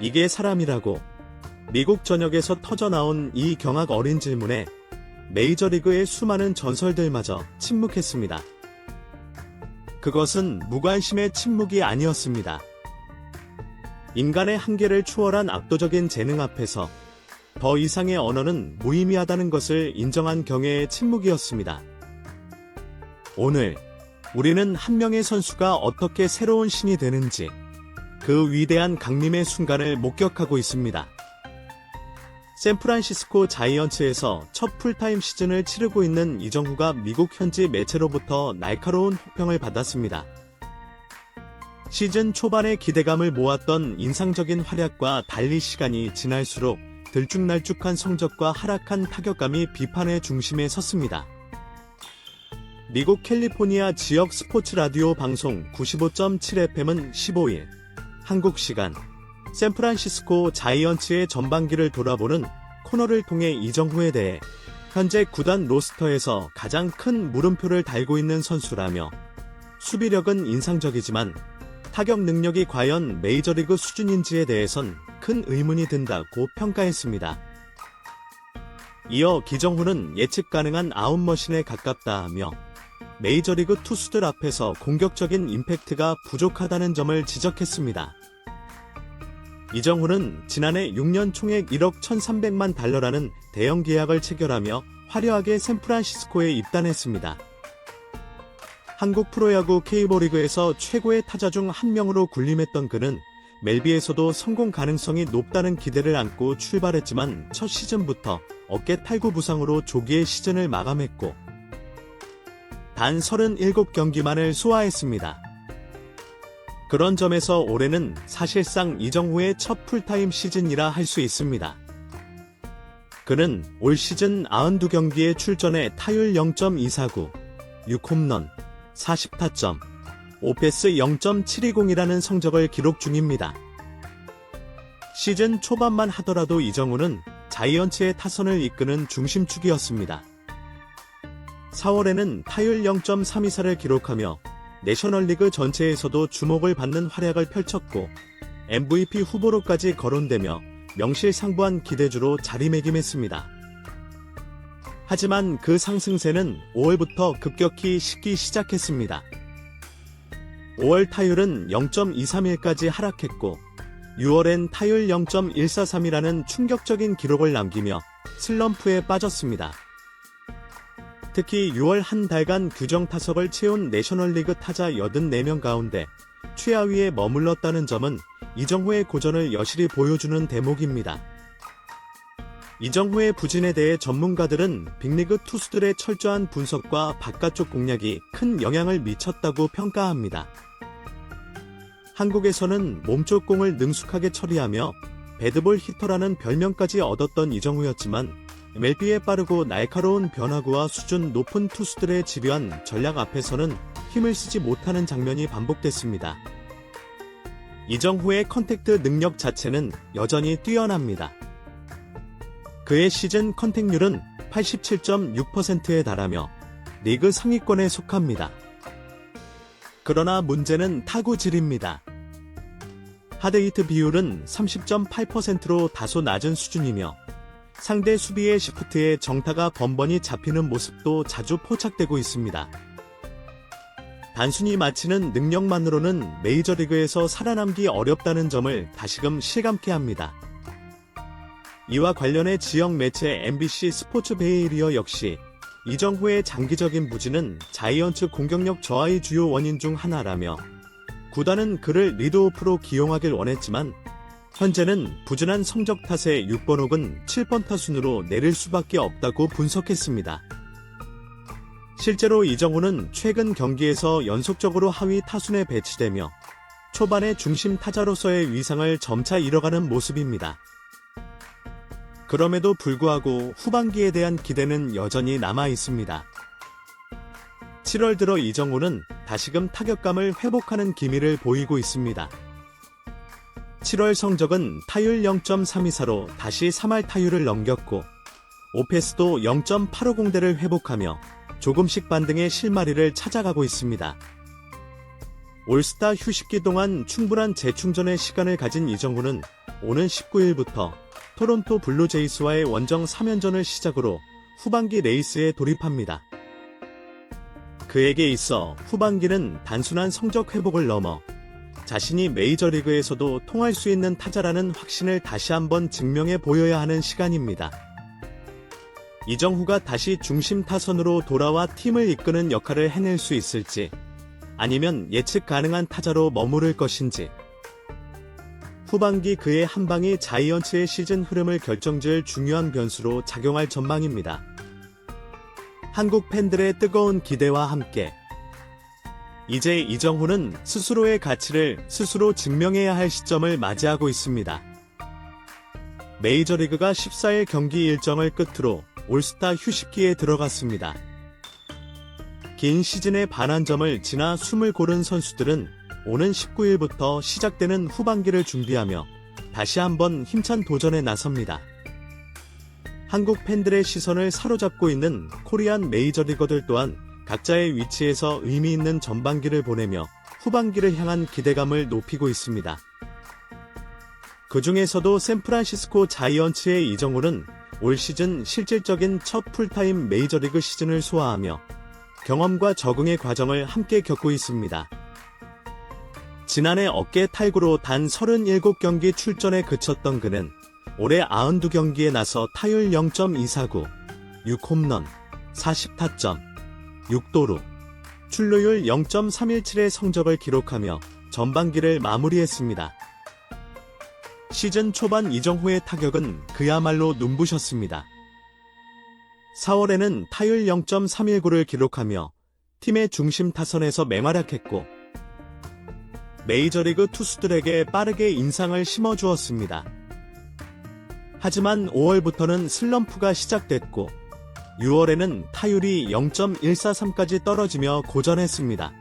이게 사람이라고. 미국 전역에서 터져나온 이 경악 어린 질문에 메이저리그의 수많은 전설들마저 침묵했습니다. 그것은 무관심의 침묵이 아니었습니다. 인간의 한계를 초월한 압도적인 재능 앞에서 더 이상의 언어는 무의미하다는 것을 인정한 경외의 침묵이었습니다. 오늘 우리는 한 명의 선수가 어떻게 새로운 신이 되는지 그 위대한 강림의 순간을 목격하고 있습니다. 샌프란시스코 자이언츠에서 첫 풀타임 시즌을 치르고 있는 이정후가 미국 현지 매체로부터 날카로운 혹평을 받았습니다. 시즌 초반에 기대감을 모았던 인상적인 활약과 달리 시간이 지날수록 들쭉날쭉한 성적과 하락한 타격감이 비판의 중심에 섰습니다. 미국 캘리포니아 지역 스포츠 라디오 방송 95.7FM은 15일 한국 시간 샌프란시스코 자이언츠의 전반기를 돌아보는 코너를 통해 이정후에 대해 현재 구단 로스터에서 가장 큰 물음표를 달고 있는 선수라며 수비력은 인상적이지만 타격 능력이 과연 메이저리그 수준인지에 대해선 큰 의문이 든다고 평가했습니다. 이어 기정후는 예측 가능한 아웃머신에 가깝다하며 메이저리그 투수들 앞에서 공격적인 임팩트가 부족하다는 점을 지적했습니다. 이정후는 지난해 6년 총액 1억 1,300만 달러라는 대형 계약을 체결하며 화려하게 샌프란시스코에 입단했습니다. 한국 프로야구 K리그에서 최고의 타자 중 한 명으로 군림했던 그는 멜비에서도 성공 가능성이 높다는 기대를 안고 출발했지만 첫 시즌부터 어깨 탈구 부상으로 조기에 시즌을 마감했고 단 37경기만을 소화했습니다. 그런 점에서 올해는 사실상 이정후의 첫 풀타임 시즌이라 할 수 있습니다. 그는 올 시즌 92경기에 출전해 타율 0.249, 6홈런, 40타점, 오패스 0.720이라는 성적을 기록 중입니다. 시즌 초반만 하더라도 이정후는 자이언츠의 타선을 이끄는 중심축이었습니다. 4월에는 타율 0.324를 기록하며 내셔널리그 전체에서도 주목을 받는 활약을 펼쳤고 MVP 후보로까지 거론되며 명실상부한 기대주로 자리매김했습니다. 하지만 그 상승세는 5월부터 급격히 식기 시작했습니다. 5월 타율은 0.231까지 하락했고 6월엔 타율 0.143이라는 충격적인 기록을 남기며 슬럼프에 빠졌습니다. 특히 6월 한 달간 규정 타석을 채운 내셔널리그 타자 84명 가운데 최하위에 머물렀다는 점은 이정후의 고전을 여실히 보여주는 대목입니다. 이정후의 부진에 대해 전문가들은 빅리그 투수들의 철저한 분석과 바깥쪽 공략이 큰 영향을 미쳤다고 평가합니다. 한국에서는 몸쪽 공을 능숙하게 처리하며 배드볼 히터라는 별명까지 얻었던 이정후였지만 MLB의 빠르고 날카로운 변화구와 수준 높은 투수들의 집요한 전략 앞에서는 힘을 쓰지 못하는 장면이 반복됐습니다. 이정후의 컨택트 능력 자체는 여전히 뛰어납니다. 그의 시즌 컨택률은 87.6%에 달하며 리그 상위권에 속합니다. 그러나 문제는 타구질입니다. 하드히트 비율은 30.8%로 다소 낮은 수준이며 상대 수비의 시프트에 정타가 번번이 잡히는 모습도 자주 포착되고 있습니다. 단순히 맞히는 능력만으로는 메이저리그에서 살아남기 어렵다는 점을 다시금 실감케 합니다. 이와 관련해 지역 매체 MBC 스포츠 베이에리어 역시 이정후의 장기적인 부진은 자이언츠 공격력 저하의 주요 원인 중 하나라며 구단은 그를 리드오프로 기용하길 원했지만 현재는 부진한 성적 탓에 6번 혹은 7번 타순으로 내릴 수밖에 없다고 분석했습니다. 실제로 이정후는 최근 경기에서 연속적으로 하위 타순에 배치되며 초반의 중심 타자로서의 위상을 점차 잃어가는 모습입니다. 그럼에도 불구하고 후반기에 대한 기대는 여전히 남아 있습니다. 7월 들어 이정후는 다시금 타격감을 회복하는 기미를 보이고 있습니다. 7월 성적은 타율 0.324로 다시 3할 타율을 넘겼고 오패스도 0.850대를 회복하며 조금씩 반등의 실마리를 찾아가고 있습니다. 올스타 휴식기 동안 충분한 재충전의 시간을 가진 이정후는 오는 19일부터 토론토 블루제이스와의 원정 3연전을 시작으로 후반기 레이스에 돌입합니다. 그에게 있어 후반기는 단순한 성적 회복을 넘어 자신이 메이저리그에서도 통할 수 있는 타자라는 확신을 다시 한번 증명해 보여야 하는 시간입니다. 이정후가 다시 중심 타선으로 돌아와 팀을 이끄는 역할을 해낼 수 있을지, 아니면 예측 가능한 타자로 머무를 것인지. 후반기 그의 한방이 자이언츠의 시즌 흐름을 결정지을 중요한 변수로 작용할 전망입니다. 한국 팬들의 뜨거운 기대와 함께 이제 이정후는 스스로의 가치를 스스로 증명해야 할 시점을 맞이하고 있습니다. 메이저리그가 14일 경기 일정을 끝으로 올스타 휴식기에 들어갔습니다. 긴 시즌의 반환점을 지나 숨을 고른 선수들은 오는 19일부터 시작되는 후반기를 준비하며 다시 한번 힘찬 도전에 나섭니다. 한국 팬들의 시선을 사로잡고 있는 코리안 메이저리거들 또한 각자의 위치에서 의미 있는 전반기를 보내며 후반기를 향한 기대감을 높이고 있습니다. 그 중에서도 샌프란시스코 자이언츠의 이정후는 올 시즌 실질적인 첫 풀타임 메이저리그 시즌을 소화하며 경험과 적응의 과정을 함께 겪고 있습니다. 지난해 어깨 탈구로 단 37경기 출전에 그쳤던 그는 올해 92경기에 나서 타율 0.249, 6홈런, 40타점, 6도루, 출루율 0.317의 성적을 기록하며 전반기를 마무리했습니다. 시즌 초반 이정후의 타격은 그야말로 눈부셨습니다. 4월에는 타율 0.319를 기록하며 팀의 중심 타선에서 맹활약했고 메이저리그 투수들에게 빠르게 인상을 심어주었습니다. 하지만 5월부터는 슬럼프가 시작됐고 6월에는 타율이 0.143까지 떨어지며 고전했습니다.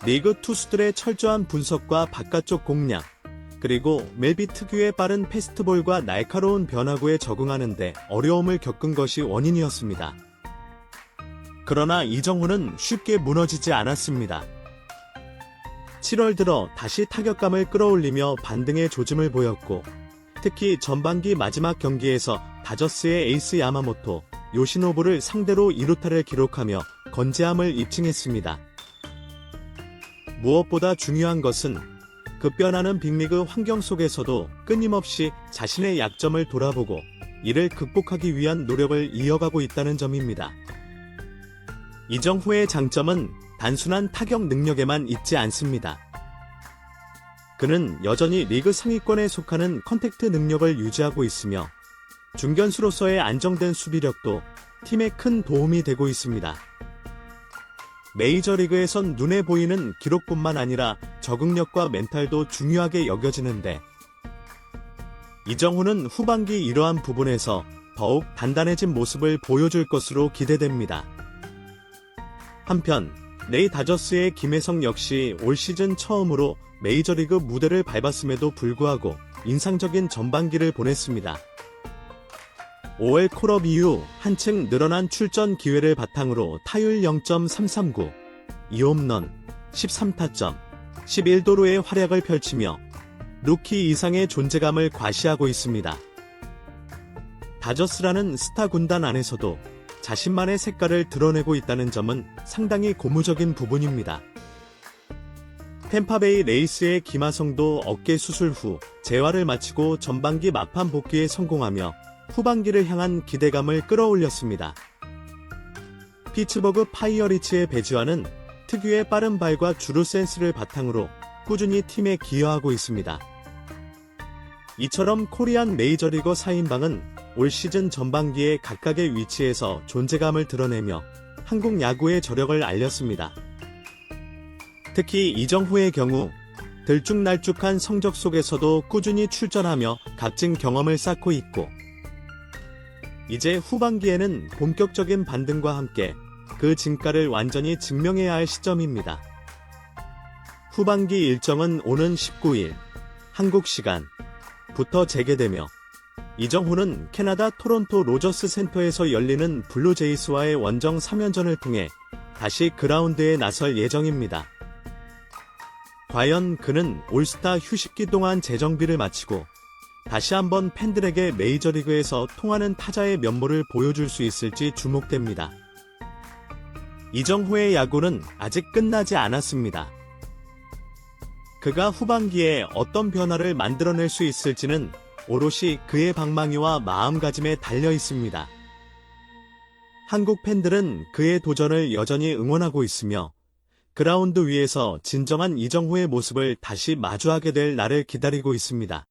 리그 투수들의 철저한 분석과 바깥쪽 공략, 그리고 멜비 특유의 빠른 패스트볼과 날카로운 변화구에 적응하는 데 어려움을 겪은 것이 원인이었습니다. 그러나 이정후는 쉽게 무너지지 않았습니다. 7월 들어 다시 타격감을 끌어올리며 반등의 조짐을 보였고 특히 전반기 마지막 경기에서 다저스의 에이스 야마모토, 요시노부를 상대로 2루타를 기록하며 건재함을 입증했습니다. 무엇보다 중요한 것은 급변하는 빅리그 환경 속에서도 끊임없이 자신의 약점을 돌아보고 이를 극복하기 위한 노력을 이어가고 있다는 점입니다. 이정후의 장점은 단순한 타격 능력에만 있지 않습니다. 그는 여전히 리그 상위권에 속하는 컨택트 능력을 유지하고 있으며 중견수로서의 안정된 수비력도 팀에 큰 도움이 되고 있습니다. 메이저리그에선 눈에 보이는 기록뿐만 아니라 적응력과 멘탈도 중요하게 여겨지는데 이정후는 후반기 이러한 부분에서 더욱 단단해진 모습을 보여줄 것으로 기대됩니다. 한편 내이 다저스의 김혜성 역시 올 시즌 처음으로 메이저리그 무대를 밟았음에도 불구하고 인상적인 전반기를 보냈습니다. 5월 콜업 이후 한층 늘어난 출전 기회를 바탕으로 타율 0.339, 2홈런, 13타점, 11도루의 활약을 펼치며 루키 이상의 존재감을 과시하고 있습니다. 다저스라는 스타 군단 안에서도 자신만의 색깔을 드러내고 있다는 점은 상당히 고무적인 부분입니다. 템파베이 레이스의 김하성도 어깨 수술 후 재활을 마치고 전반기 막판 복귀에 성공하며 후반기를 향한 기대감을 끌어올렸습니다. 피츠버그 파이어리츠의 배지와는 특유의 빠른 발과 주루 센스를 바탕으로 꾸준히 팀에 기여하고 있습니다. 이처럼 코리안 메이저리거 4인방은 올 시즌 전반기에 각각의 위치에서 존재감을 드러내며 한국 야구의 저력을 알렸습니다. 특히 이정후의 경우 들쭉날쭉한 성적 속에서도 꾸준히 출전하며 값진 경험을 쌓고 있고 이제 후반기에는 본격적인 반등과 함께 그 진가를 완전히 증명해야 할 시점입니다. 후반기 일정은 오는 19일 한국 시간부터 재개되며 이정후는 캐나다 토론토 로저스 센터에서 열리는 블루제이스와의 원정 3연전을 통해 다시 그라운드에 나설 예정입니다. 과연 그는 올스타 휴식기 동안 재정비를 마치고 다시 한번 팬들에게 메이저리그에서 통하는 타자의 면모를 보여줄 수 있을지 주목됩니다. 이정후의 야구는 아직 끝나지 않았습니다. 그가 후반기에 어떤 변화를 만들어낼 수 있을지는 오롯이 그의 방망이와 마음가짐에 달려 있습니다. 한국 팬들은 그의 도전을 여전히 응원하고 있으며 그라운드 위에서 진정한 이정후의 모습을 다시 마주하게 될 날을 기다리고 있습니다.